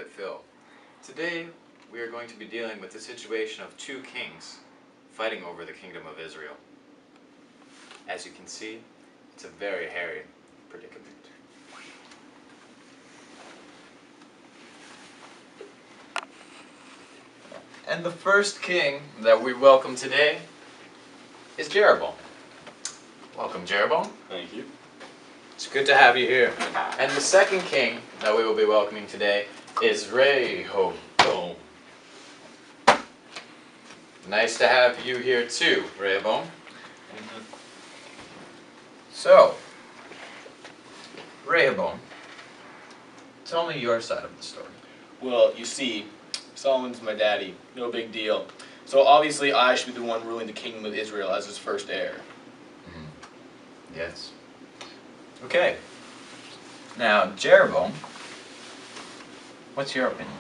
Prophet Phil. Today we are going to be dealing with the situation of two kings fighting over the kingdom of Israel. As you can see, it's a very hairy predicament. And the first king that we welcome today is Jeroboam. Welcome, Jeroboam. Thank you. It's good to have you here. And the second king that we will be welcoming today is Rehoboam. Nice to have you here too, Rehoboam. So, Rehoboam, tell me your side of the story. Well, you see, Solomon's my daddy. No big deal. So obviously I should be the one ruling the kingdom of Israel as his first heir. Yes. Okay. Now, Jeroboam, what's your opinion?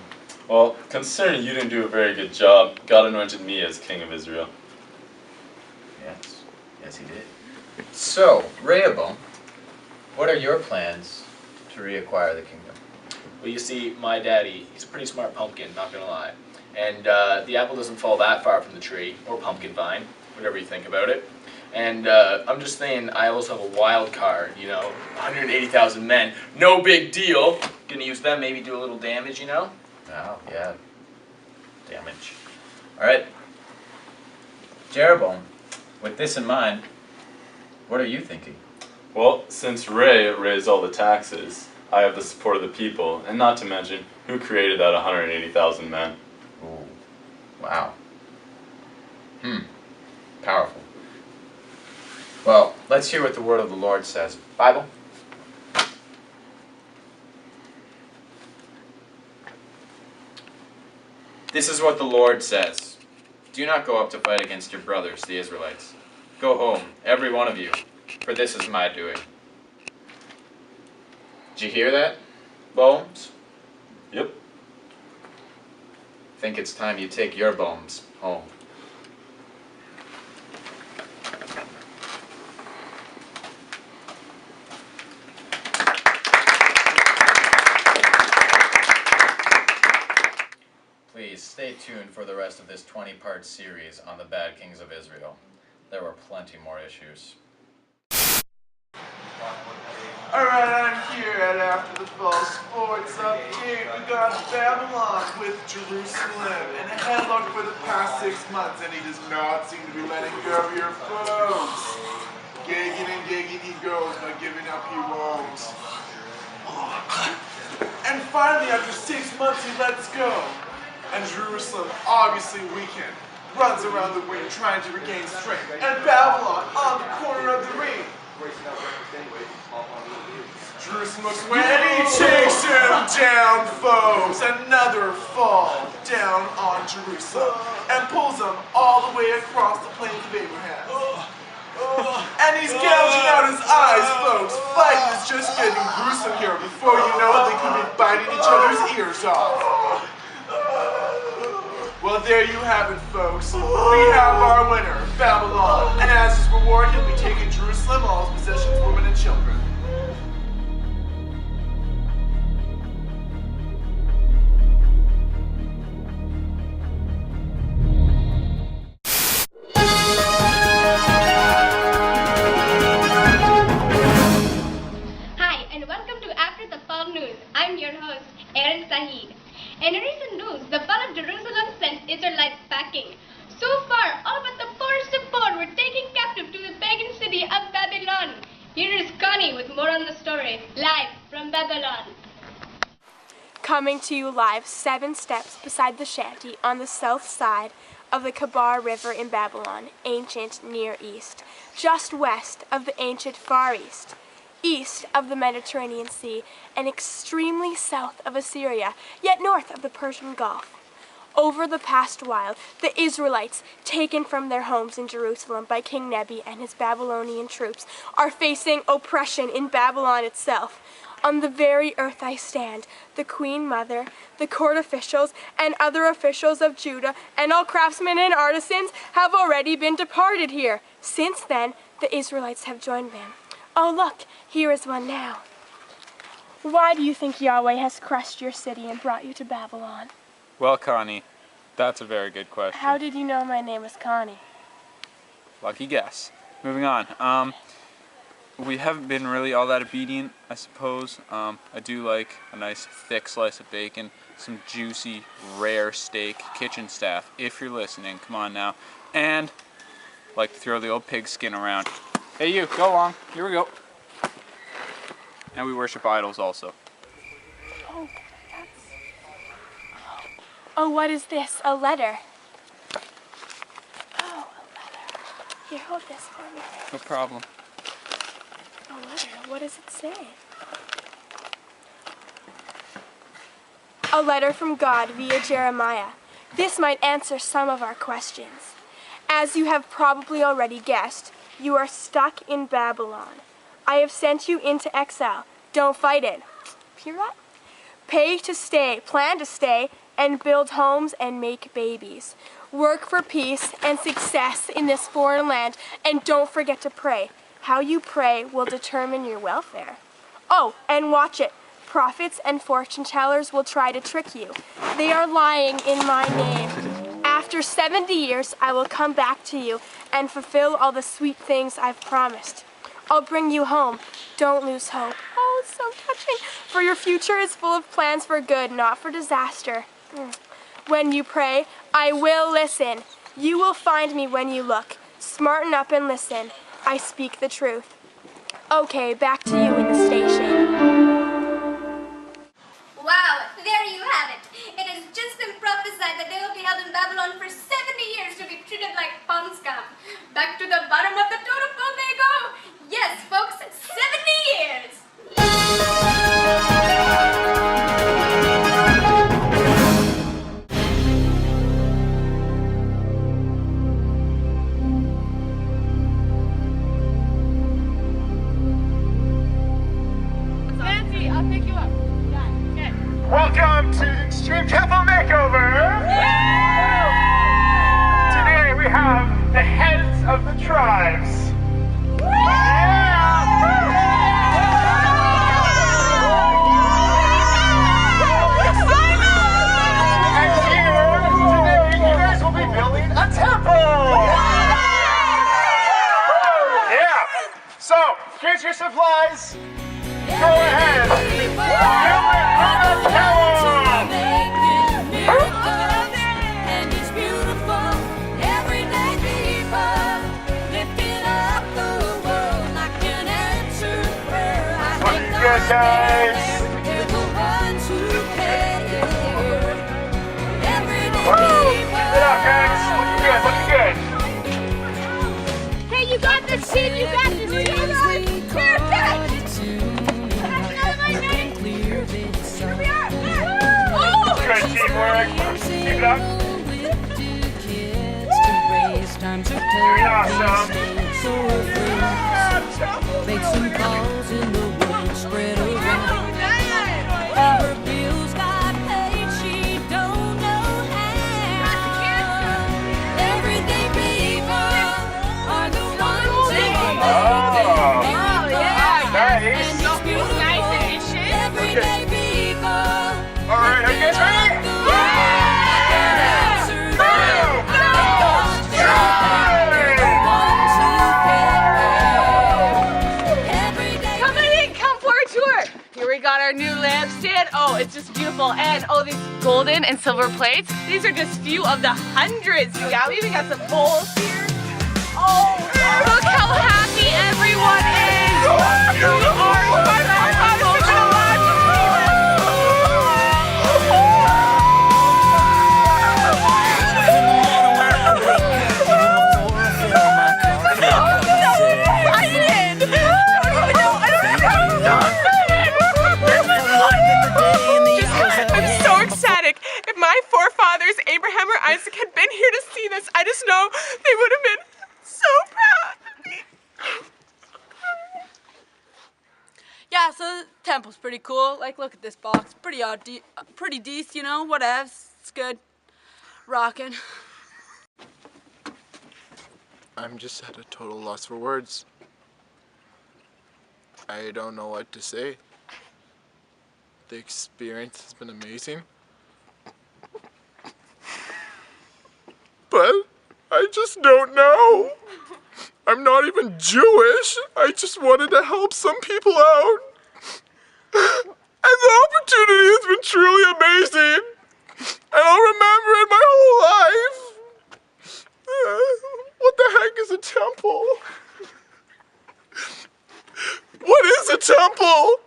Well, considering you didn't do a very good job, God anointed me as king of Israel. Yes. Yes, he did. So, Rehoboam, what are your plans to reacquire the kingdom? Well, you see, my daddy, he's a pretty smart pumpkin, not gonna lie. And the apple doesn't fall that far from the tree, or pumpkin vine, whatever you think about it. And I'm just saying, I also have a wild card, 180,000 men, no big deal. Gonna use them, maybe do a little damage, Oh, yeah. Damage. Alright. Jeroboam, with this in mind, what are you thinking? Well, since Ray raised all the taxes, I have the support of the people, and not to mention, who created that 180,000 men? Ooh. Wow. Powerful. Well, let's hear what the word of the Lord says. Bible? This is what the Lord says. Do not go up to fight against your brothers, the Israelites. Go home, every one of you, for this is my doing. Did you hear that, Bones? Yep. Think it's time you take your bones home. Please stay tuned for the rest of this 20-part series on the bad kings of Israel. There were plenty more issues. Alright, I'm here at After the Fall Sports Update. We got Babylon with Jerusalem in a headlock for the past 6 months, and he does not seem to be letting go of your folks. Gagging and gagging he goes, but giving up he won't. And finally, after 6 months, he lets go. And Jerusalem, obviously weakened, runs around the ring trying to regain strength. And Babylon on the corner of the ring. Jerusalem looks away and he takes him down, folks. Another fall down on Jerusalem and pulls him all the way across the plains of Abraham. And he's gouging out his eyes, folks. Fighting is just getting gruesome here. Before you know it, they could be biting each other's ears off. Well, there you have it, folks. We have our winner, Babylon. And as his reward, he'll be taking Jerusalem, all his possessions, women, and children. Hi, and welcome to After the Fall News. I'm your host, Erin Saheed. In recent news, the fall of Jerusalem sent Israelites packing. So far, all but the poorest of poor were taken captive to the pagan city of Babylon. Here is Connie with more on the story, live from Babylon. Coming to you live 7 steps beside the shanty on the south side of the Kabar River in Babylon, ancient Near East, just west of the ancient Far East, east of the Mediterranean Sea, and extremely south of Assyria, yet north of the Persian Gulf. Over the past while, the Israelites, taken from their homes in Jerusalem by King Nebi and his Babylonian troops, are facing oppression in Babylon itself. On the very earth I stand, the Queen Mother, the court officials, and other officials of Judah, and all craftsmen and artisans have already been departed here. Since then, the Israelites have joined them. Oh look, here is one now. Why do you think Yahweh has crushed your city and brought you to Babylon? Well, Connie, that's a very good question. How did you know my name was Connie? Lucky guess. Moving on. We haven't been really all that obedient, I suppose. I do like a nice thick slice of bacon, some juicy, rare steak, kitchen staff, if you're listening, come on now. And like to throw the old pig skin around. Hey you, go along, here we go. And we worship idols also. Oh, what is this? A letter. Oh, a letter. Here, hold this for me. No problem. A letter. What does it say? A letter from God via Jeremiah. This might answer some of our questions. As you have probably already guessed, you are stuck in Babylon. I have sent you into exile. Don't fight it. Hear that? Pay to stay, plan to stay, and build homes and make babies. Work for peace and success in this foreign land, and don't forget to pray. How you pray will determine your welfare. Oh, and watch it. Prophets and fortune tellers will try to trick you. They are lying in my name. After 70 years, I will come back to you and fulfill all the sweet things I've promised. I'll bring you home. Don't lose hope. Oh, it's so touching. For your future is full of plans for good, not for disaster. When you pray, I will listen. You will find me when you look. Smarten up and listen. I speak the truth. Okay, back to you in the station. Wow, there you have it. It has just been prophesied that they will be held in Babylon for 70 years to be treated like pond scum. Back to the bottom of the totem pole they go. Yes, folks, 70 years. Nancy, I'll pick you up. Okay. Welcome to the Extreme Temple Makeover! Today we have the heads of the tribes. And here, today, you guys will be building a temple! Yeah! So, here's your supplies. Go ahead! Build it from the tower! Looking good, guys! Woo! Keep it up, guys! Looking good, looking good! Hey, you got this, kid. You got this. Here, Good teamwork! Keep it up! Doing awesome! Make some calls in the wind, spread around. Her bills got paid, she don't know how. Everyday people are the ones that Oh, nice! and it's beautiful. Everyday people. Alright, are you guys ready? Got our new lampstand. Oh, it's just beautiful. And oh, these golden and silver plates. These are just few of the hundreds we got. We even got some bowls here. Oh, look how happy everyone is. We are such a lot of I'm so ecstatic. If my forefathers, Abraham or Isaac, had been here to see this, I just know they would have been so proud of me. Yeah, so the temple's pretty cool. Like, look at this box. Pretty decent, you know, whatevs. It's good. Rockin'. I'm just at a total loss for words. I don't know what to say. the experience has been amazing. But I just don't know. I'm not even Jewish. I just wanted to help some people out. And the opportunity has been truly amazing. And I'll remember it my whole life. What the heck is a temple? What is a temple?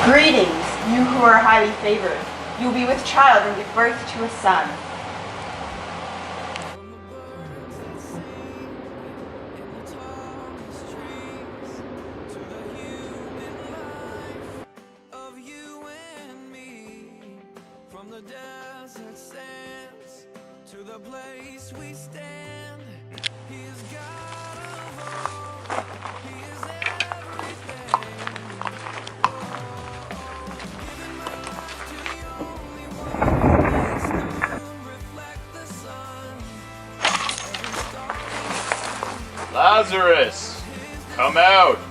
Greetings, you who are highly favored. You will be with child and give birth to a son. Lazarus, come out!